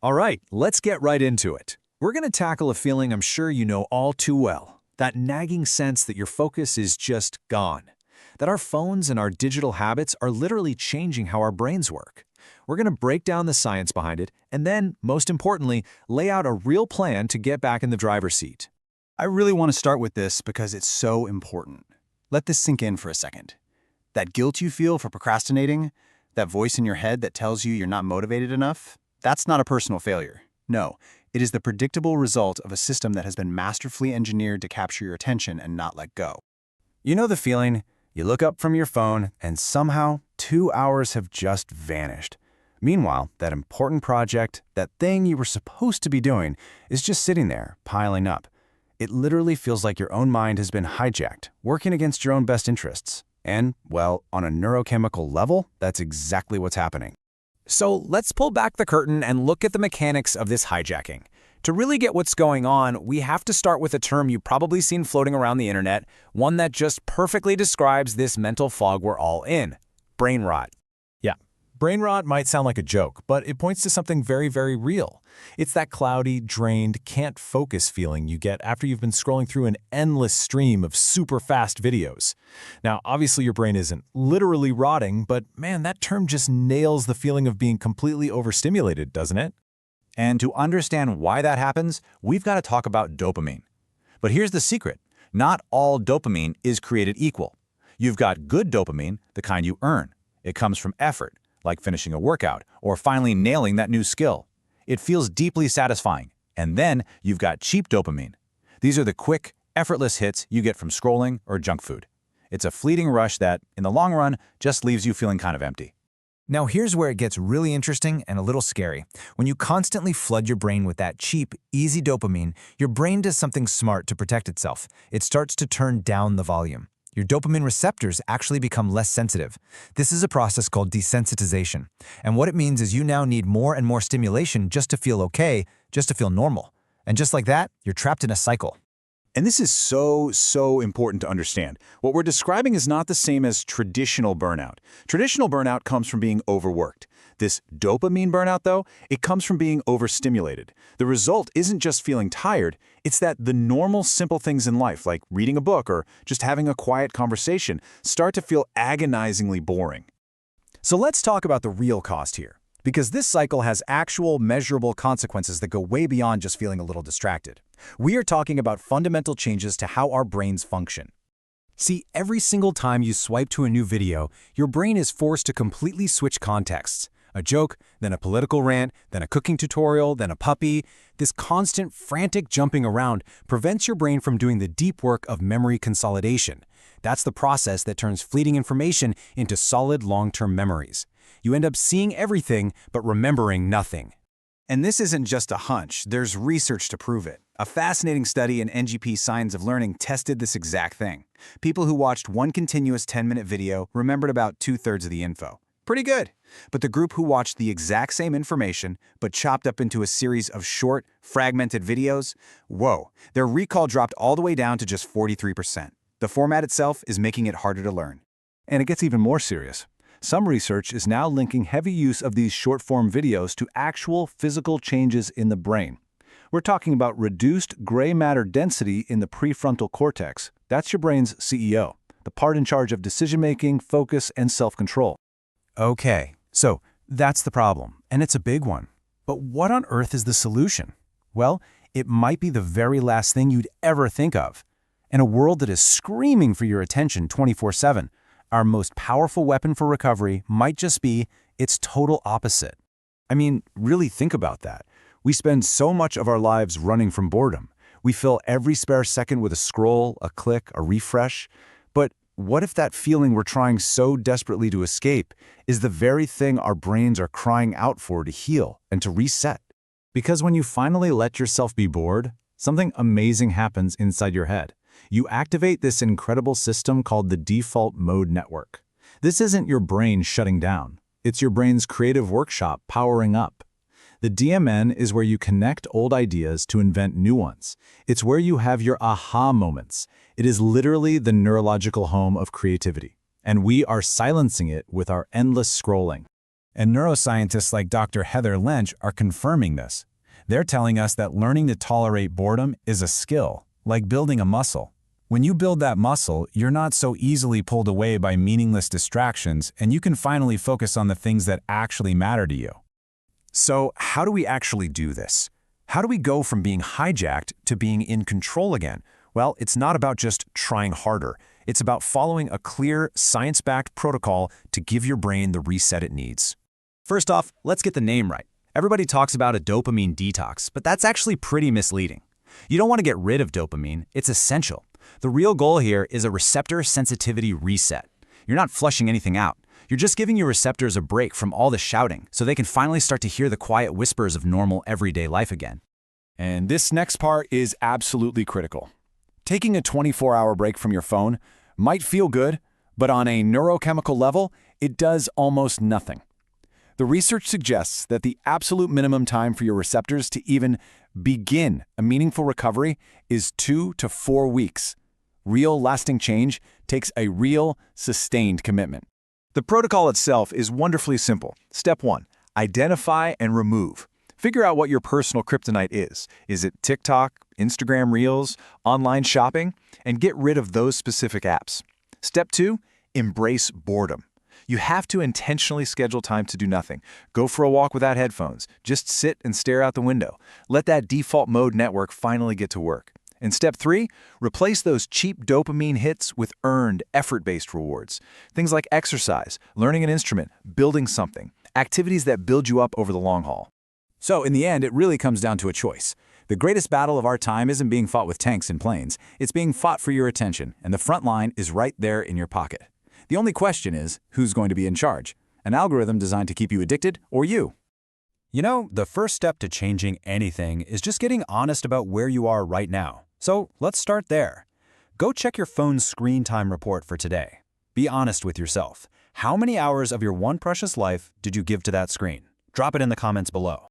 All right, let's get right into it. We're going to tackle a feeling I'm sure you know all too well, that nagging sense that your focus is just gone, that our phones and our digital habits are literally changing how our brains work. We're going to break down the science behind it, and then, most importantly, lay out a real plan to get back in the driver's seat. I really want to start with this because it's so important. Let this sink in for a second. That guilt you feel for procrastinating, that voice in your head that tells you you're not motivated enough, that's not a personal failure. No, it is the predictable result of a system that has been masterfully engineered to capture your attention and not let go. You know the feeling? You look up from your phone and somehow 2 hours have just vanished. Meanwhile, that important project, that thing you were supposed to be doing, is just sitting there, piling up. It literally feels like your own mind has been hijacked, working against your own best interests. And, well, on a neurochemical level, that's exactly what's happening. So let's pull back the curtain and look at the mechanics of this hijacking. To really get what's going on, we have to start with a term you've probably seen floating around the internet, one that just perfectly describes this mental fog we're all in: brain rot. Yeah, brain rot might sound like a joke, but it points to something very, very real. It's that cloudy, drained, can't focus feeling you get after you've been scrolling through an endless stream of super fast videos. Now, obviously your brain isn't literally rotting, but man, that term just nails the feeling of being completely overstimulated, doesn't it? And to understand why that happens, we've got to talk about dopamine. But here's the secret. Not all dopamine is created equal. You've got good dopamine, the kind you earn. It comes from effort, like finishing a workout or finally nailing that new skill. It feels deeply satisfying. And then you've got cheap dopamine. These are the quick, effortless hits you get from scrolling or junk food. It's a fleeting rush that, in the long run, just leaves you feeling kind of empty. Now here's where it gets really interesting and a little scary. When you constantly flood your brain with that cheap, easy dopamine, your brain does something smart to protect itself. It starts to turn down the volume. Your dopamine receptors actually become less sensitive. This is a process called desensitization. And what it means is you now need more and more stimulation just to feel okay, just to feel normal. And just like that, you're trapped in a cycle. And this is so important to understand. What we're describing is not the same as traditional burnout. Traditional burnout comes from being overworked. This dopamine burnout, though, it comes from being overstimulated. The result isn't just feeling tired, it's that the normal, simple things in life, like reading a book or just having a quiet conversation, start to feel agonizingly boring. So let's talk about the real cost here, because this cycle has actual, measurable consequences that go way beyond just feeling a little distracted. We are talking about fundamental changes to how our brains function. See, every single time you swipe to a new video, your brain is forced to completely switch contexts. A joke, then a political rant, then a cooking tutorial, then a puppy. This constant, frantic jumping around prevents your brain from doing the deep work of memory consolidation. That's the process that turns fleeting information into solid long-term memories. You end up seeing everything, but remembering nothing. And this isn't just a hunch, there's research to prove it. A fascinating study in NGP Science of Learning tested this exact thing. People who watched one continuous 10-minute video remembered about 2/3 of the info. Pretty good. But the group who watched the exact same information, but chopped up into a series of short, fragmented videos, whoa, their recall dropped all the way down to just 43%. The format itself is making it harder to learn. And it gets even more serious. Some research is now linking heavy use of these short-form videos to actual physical changes in the brain. We're talking about reduced gray matter density in the prefrontal cortex. That's your brain's CEO, the part in charge of decision-making, focus, and self-control. Okay, so that's the problem, and it's a big one. But what on earth is the solution? Well, it might be the very last thing you'd ever think of. In a world that is screaming for your attention 24/7, our most powerful weapon for recovery might just be its total opposite. I mean, really think about that. We spend so much of our lives running from boredom. We fill every spare second with a scroll, a click, a refresh. But what if that feeling we're trying so desperately to escape is the very thing our brains are crying out for to heal and to reset? Because when you finally let yourself be bored, something amazing happens inside your head. You activate this incredible system called the default mode network. This isn't your brain shutting down. It's your brain's creative workshop powering up. The DMN is where you connect old ideas to invent new ones. It's where you have your aha moments. It is literally the neurological home of creativity. And we are silencing it with our endless scrolling. And neuroscientists like Dr. Heather Lynch are confirming this. They're telling us that learning to tolerate boredom is a skill, like building a muscle. When you build that muscle, you're not so easily pulled away by meaningless distractions, and you can finally focus on the things that actually matter to you. So, how do we actually do this? How do we go from being hijacked to being in control again? Well, it's not about just trying harder. It's about following a clear, science-backed protocol to give your brain the reset it needs. First off, let's get the name right. Everybody talks about a dopamine detox, but that's actually pretty misleading. You don't want to get rid of dopamine, it's essential. The real goal here is a receptor sensitivity reset. You're not flushing anything out. You're just giving your receptors a break from all the shouting so they can finally start to hear the quiet whispers of normal everyday life again. And this next part is absolutely critical. Taking a 24-hour break from your phone might feel good, but on a neurochemical level, it does almost nothing. The research suggests that the absolute minimum time for your receptors to even begin a meaningful recovery is 2 to 4 weeks. Real lasting change takes a real, sustained commitment. The protocol itself is wonderfully simple. Step 1, identify and remove. Figure out what your personal kryptonite is. Is it TikTok, Instagram Reels, online shopping? And get rid of those specific apps. Step 2, embrace boredom. You have to intentionally schedule time to do nothing. Go for a walk without headphones. Just sit and stare out the window. Let that default mode network finally get to work. And step 3, replace those cheap dopamine hits with earned, effort-based rewards. Things like exercise, learning an instrument, building something. Activities that build you up over the long haul. So in the end, it really comes down to a choice. The greatest battle of our time isn't being fought with tanks and planes. It's being fought for your attention, and the front line is right there in your pocket. The only question is, who's going to be in charge? An algorithm designed to keep you addicted, or you? You know, the first step to changing anything is just getting honest about where you are right now. So let's start there. Go check your phone's screen time report for today. Be honest with yourself. How many hours of your one precious life did you give to that screen? Drop it in the comments below.